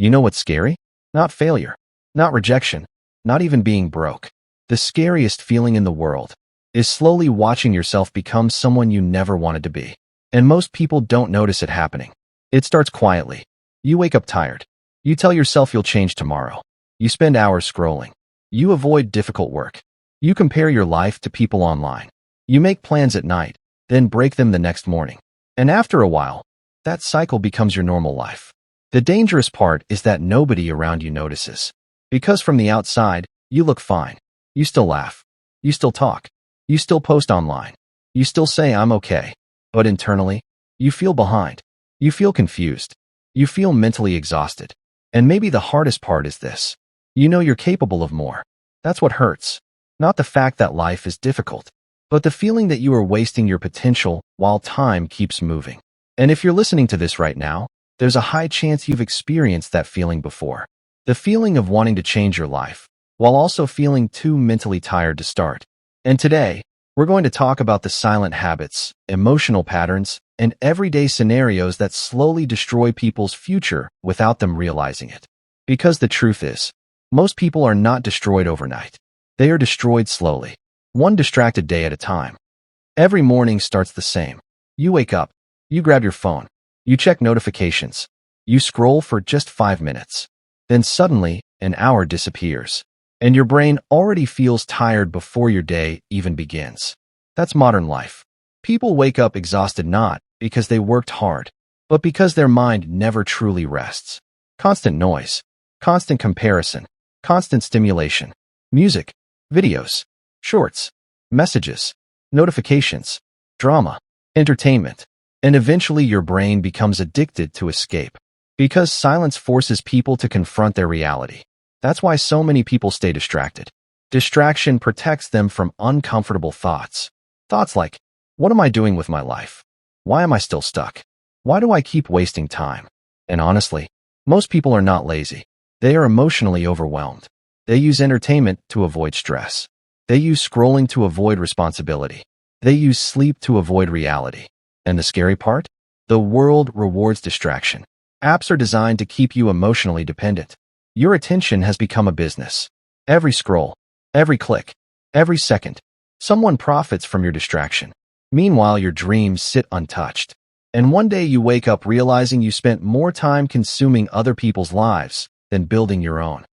You know what's scary? Not failure, not rejection, not even being broke. The scariest feeling in the world is slowly watching yourself become someone you never wanted to be. And most people don't notice it happening. It starts quietly. You wake up tired. You tell yourself you'll change tomorrow. You spend hours scrolling. You avoid difficult work. You compare your life to people online. You make plans at night, then break them the next morning. And after a while, that cycle becomes your normal life. The dangerous part is that nobody around you notices. Because from the outside, you look fine. You still laugh. You still talk. You still post online. You still say, "I'm okay." But internally, you feel behind. You feel confused. You feel mentally exhausted. And maybe the hardest part is this. You know you're capable of more. That's what hurts. Not the fact that life is difficult, but the feeling that you are wasting your potential while time keeps moving. And if you're listening to this right now, there's a high chance you've experienced that feeling before. The feeling of wanting to change your life, while also feeling too mentally tired to start. And today, we're going to talk about the silent habits, emotional patterns, and everyday scenarios that slowly destroy people's future without them realizing it. Because the truth is, most people are not destroyed overnight. They are destroyed slowly, one distracted day at a time. Every morning starts the same. You wake up, you grab your phone, you check notifications, you scroll for just 5 minutes. Then suddenly, an hour disappears, and your brain already feels tired before your day even begins. That's modern life. People wake up exhausted not because they worked hard, but because their mind never truly rests. Constant noise, constant comparison, constant stimulation, music, videos, shorts, messages, notifications, drama, entertainment, and eventually your brain becomes addicted to escape. Because silence forces people to confront their reality. That's why so many people stay distracted. Distraction protects them from uncomfortable thoughts. Thoughts like, what am I doing with my life? Why am I still stuck? Why do I keep wasting time? And honestly, most people are not lazy. They are emotionally overwhelmed. They use entertainment to avoid stress. They use scrolling to avoid responsibility. They use sleep to avoid reality. And the scary part? The world rewards distraction. Apps are designed to keep you emotionally dependent. Your attention has become a business. Every scroll, every click, every second, someone profits from your distraction. Meanwhile, your dreams sit untouched. And one day you wake up realizing you spent more time consuming other people's lives than building your own.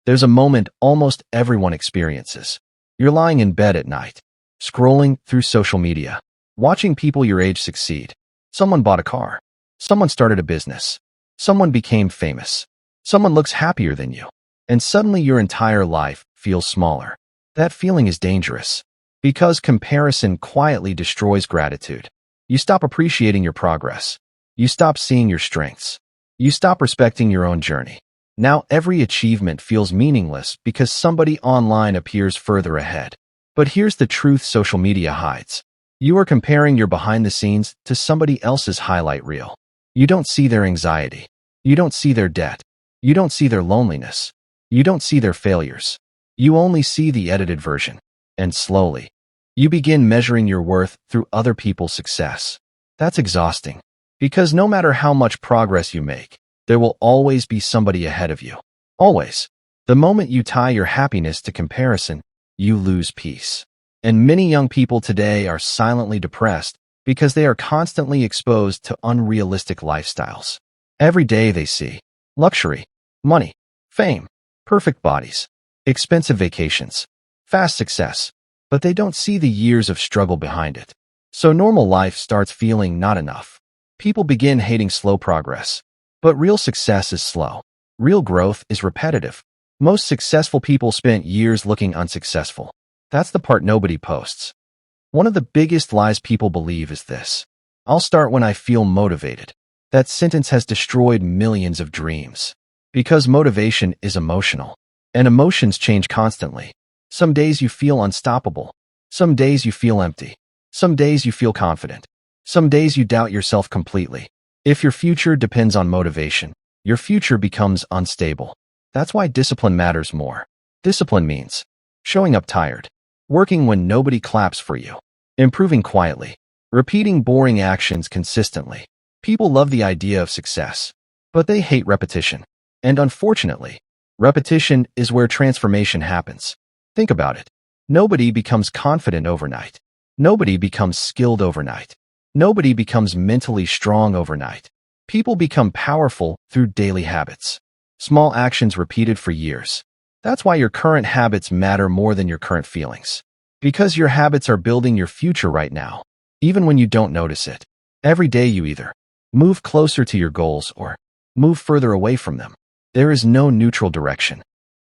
There's a moment almost everyone experiences. You're lying in bed at night, scrolling through social media, watching people your age succeed. Someone bought a car. Someone started a business. Someone became famous. Someone looks happier than you. And suddenly your entire life feels smaller. That feeling is dangerous because comparison quietly destroys gratitude. You stop appreciating your progress. You stop seeing your strengths. You stop respecting your own journey. Now every achievement feels meaningless because somebody online appears further ahead. But here's the truth social media hides. You are comparing your behind the scenes to somebody else's highlight reel. You don't see their anxiety. You don't see their debt. You don't see their loneliness. You don't see their failures. You only see the edited version. And slowly, you begin measuring your worth through other people's success. That's exhausting. Because no matter how much progress you make, there will always be somebody ahead of you. Always. The moment you tie your happiness to comparison, you lose peace. And many young people today are silently depressed because they are constantly exposed to unrealistic lifestyles. Every day they see luxury, money, fame, perfect bodies, expensive vacations, fast success, but they don't see the years of struggle behind it. So normal life starts feeling not enough. People begin hating slow progress. But real success is slow. Real growth is repetitive. Most successful people spent years looking unsuccessful. That's the part nobody posts. One of the biggest lies people believe is this: I'll start when I feel motivated. That sentence has destroyed millions of dreams. Because motivation is emotional. And emotions change constantly. Some days you feel unstoppable. Some days you feel empty. Some days you feel confident. Some days you doubt yourself completely. If your future depends on motivation, your future becomes unstable. That's why discipline matters more. Discipline means showing up tired, working when nobody claps for you, improving quietly, repeating boring actions consistently. People love the idea of success, but they hate repetition. And unfortunately, repetition is where transformation happens. Think about it. Nobody becomes confident overnight. Nobody becomes skilled overnight. Nobody becomes mentally strong overnight. People become powerful through daily habits. Small actions repeated for years. That's why your current habits matter more than your current feelings. Because your habits are building your future right now, even when you don't notice it. Every day you either move closer to your goals or move further away from them. There is no neutral direction.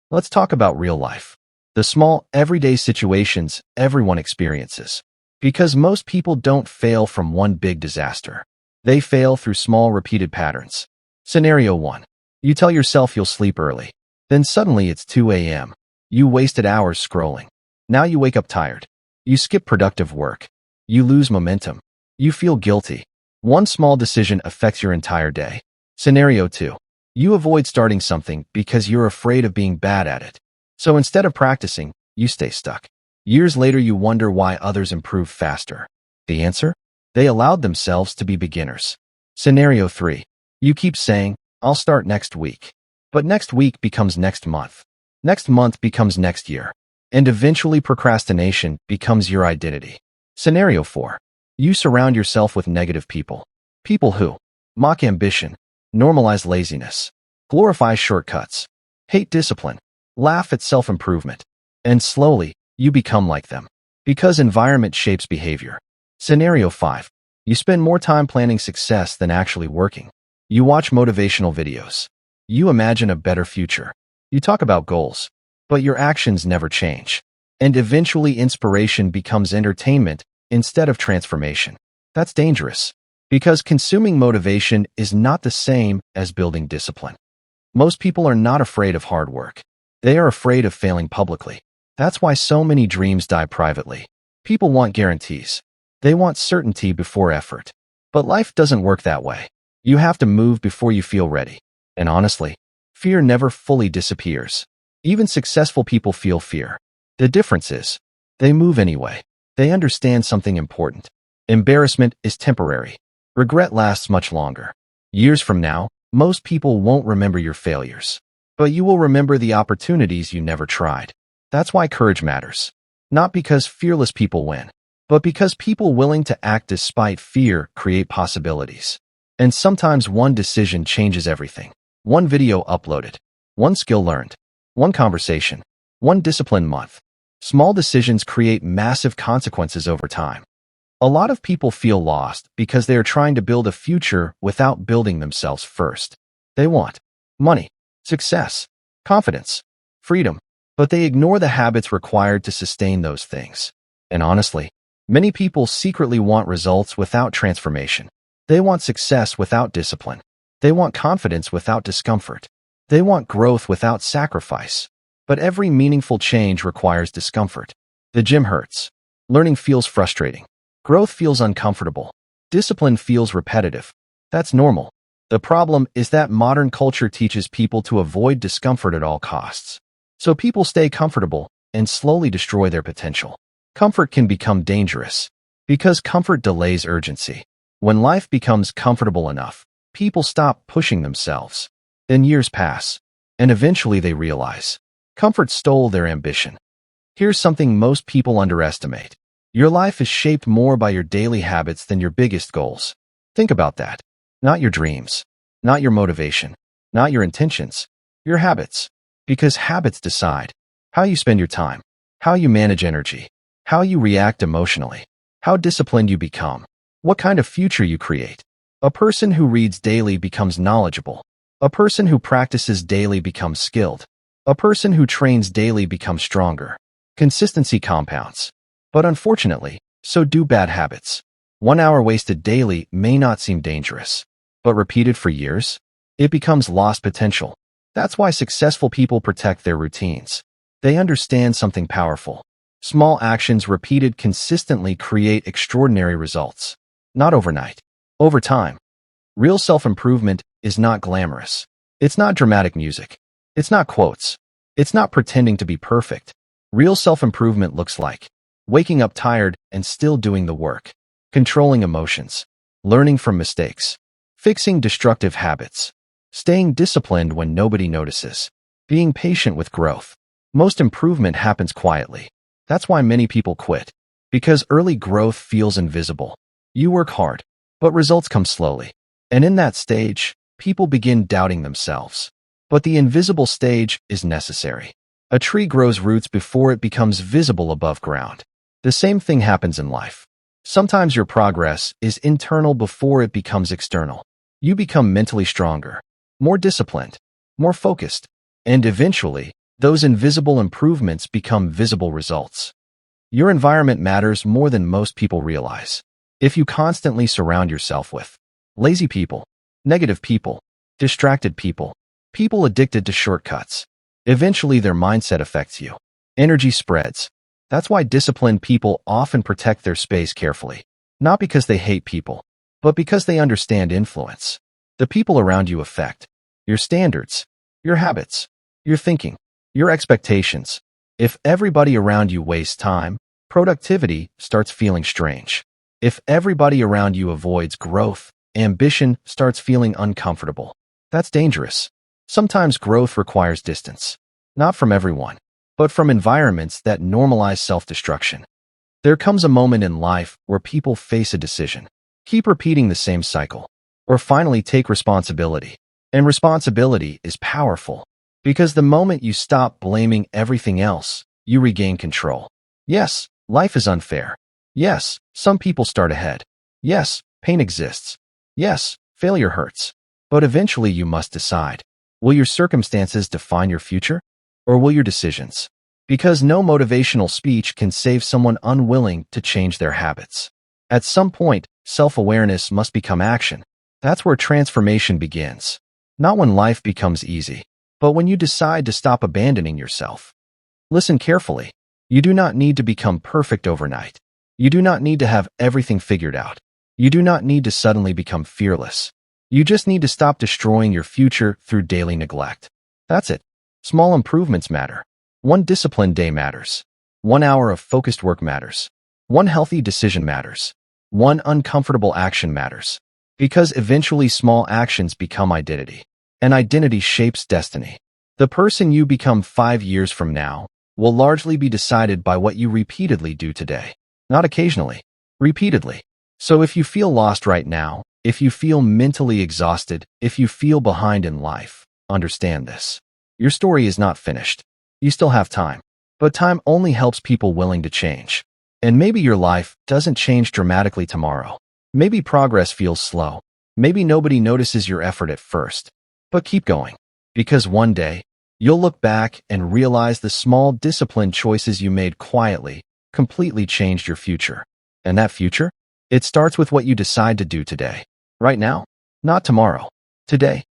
Let's talk about real life. The small, everyday situations everyone experiences. Because most people don't fail from one big disaster. They fail through small, repeated patterns. Scenario 1. You tell yourself you'll sleep early. Then suddenly it's 2 a.m. You wasted hours scrolling. Now you wake up tired. You skip productive work. You lose momentum. You feel guilty. One small decision affects your entire day. Scenario 2. You avoid starting something because you're afraid of being bad at it. So instead of practicing, you stay stuck. Years later, you wonder why others improve faster. The answer? They allowed themselves to be beginners. Scenario 3. You keep saying, I'll start next week. But next week becomes next month. Next month becomes next year. And eventually procrastination becomes your identity. Scenario 4. You surround yourself with negative people. People who mock ambition, normalize laziness, glorify shortcuts, hate discipline, laugh at self-improvement. And slowly, you become like them. Because environment shapes behavior. Scenario 5. You spend more time planning success than actually working. You watch motivational videos. You imagine a better future. You talk about goals, but your actions never change. And eventually inspiration becomes entertainment instead of transformation. That's dangerous, because consuming motivation is not the same as building discipline. Most people are not afraid of hard work. They are afraid of failing publicly. That's why so many dreams die privately. People want guarantees. They want certainty before effort. But life doesn't work that way. You have to move before you feel ready. And honestly, fear never fully disappears. Even successful people feel fear. The difference is, they move anyway. They understand something important. Embarrassment is temporary. Regret lasts much longer. Years from now, most people won't remember your failures. But you will remember the opportunities you never tried. That's why courage matters. Not because fearless people win, but because people willing to act despite fear create possibilities. And sometimes one decision changes everything. One video uploaded, one skill learned, one conversation, one disciplined month. Small decisions create massive consequences over time. A lot of people feel lost because they are trying to build a future without building themselves first. They want money, success, confidence, freedom, but they ignore the habits required to sustain those things. And honestly, many people secretly want results without transformation. They want success without discipline. They want confidence without discomfort. They want growth without sacrifice. But every meaningful change requires discomfort. The gym hurts. Learning feels frustrating. Growth feels uncomfortable. Discipline feels repetitive. That's normal. The problem is that modern culture teaches people to avoid discomfort at all costs. So people stay comfortable and slowly destroy their potential. Comfort can become dangerous because comfort delays urgency. When life becomes comfortable enough, people stop pushing themselves. Then years pass, and eventually they realize comfort stole their ambition. Here's something most people underestimate. Your life is shaped more by your daily habits than your biggest goals. Think about that. Not your dreams, not your motivation, not your intentions, your habits. Because habits decide how you spend your time, how you manage energy, how you react emotionally, how disciplined you become, what kind of future you create. A person who reads daily becomes knowledgeable. A person who practices daily becomes skilled. A person who trains daily becomes stronger. Consistency compounds. But unfortunately, so do bad habits. 1 hour wasted daily may not seem dangerous, but repeated for years, it becomes lost potential. That's why successful people protect their routines. They understand something powerful. Small actions repeated consistently create extraordinary results. Not overnight. Over time. Real self-improvement is not glamorous. It's not dramatic music. It's not quotes. It's not pretending to be perfect. Real self-improvement looks like waking up tired and still doing the work, controlling emotions, learning from mistakes, fixing destructive habits, staying disciplined when nobody notices, being patient with growth. Most improvement happens quietly. That's why many people quit. Because early growth feels invisible. You work hard, but results come slowly. And in that stage, people begin doubting themselves. But the invisible stage is necessary. A tree grows roots before it becomes visible above ground. The same thing happens in life. Sometimes your progress is internal before it becomes external. You become mentally stronger, more disciplined, more focused, and eventually, those invisible improvements become visible results. Your environment matters more than most people realize. If you constantly surround yourself with lazy people, negative people, distracted people, people addicted to shortcuts, eventually their mindset affects you. Energy spreads. That's why disciplined people often protect their space carefully. Not because they hate people, but because they understand influence. The people around you affect your standards, your habits, your thinking, your expectations. If everybody around you wastes time, productivity starts feeling strange. If everybody around you avoids growth, ambition starts feeling uncomfortable. That's dangerous. Sometimes growth requires distance. Not from everyone, but from environments that normalize self-destruction. There comes a moment in life where people face a decision. Keep repeating the same cycle, or finally take responsibility. And responsibility is powerful, because the moment you stop blaming everything else, you regain control. Yes, life is unfair. Yes, some people start ahead. Yes, pain exists. Yes, failure hurts. But eventually you must decide. Will your circumstances define your future? Or will your decisions? Because no motivational speech can save someone unwilling to change their habits. At some point, self-awareness must become action. That's where transformation begins. Not when life becomes easy, but when you decide to stop abandoning yourself. Listen carefully. You do not need to become perfect overnight. You do not need to have everything figured out. You do not need to suddenly become fearless. You just need to stop destroying your future through daily neglect. That's it. Small improvements matter. One disciplined day matters. 1 hour of focused work matters. One healthy decision matters. One uncomfortable action matters. Because eventually small actions become identity. And identity shapes destiny. The person you become 5 years from now will largely be decided by what you repeatedly do today. Not occasionally, repeatedly. So if you feel lost right now, if you feel mentally exhausted, if you feel behind in life, understand this. Your story is not finished. You still have time. But time only helps people willing to change. And maybe your life doesn't change dramatically tomorrow. Maybe progress feels slow. Maybe nobody notices your effort at first. But keep going. Because one day, you'll look back and realize the small disciplined choices you made quietly completely changed your future. And that future? It starts with what you decide to do today. Right now. Not tomorrow. Today.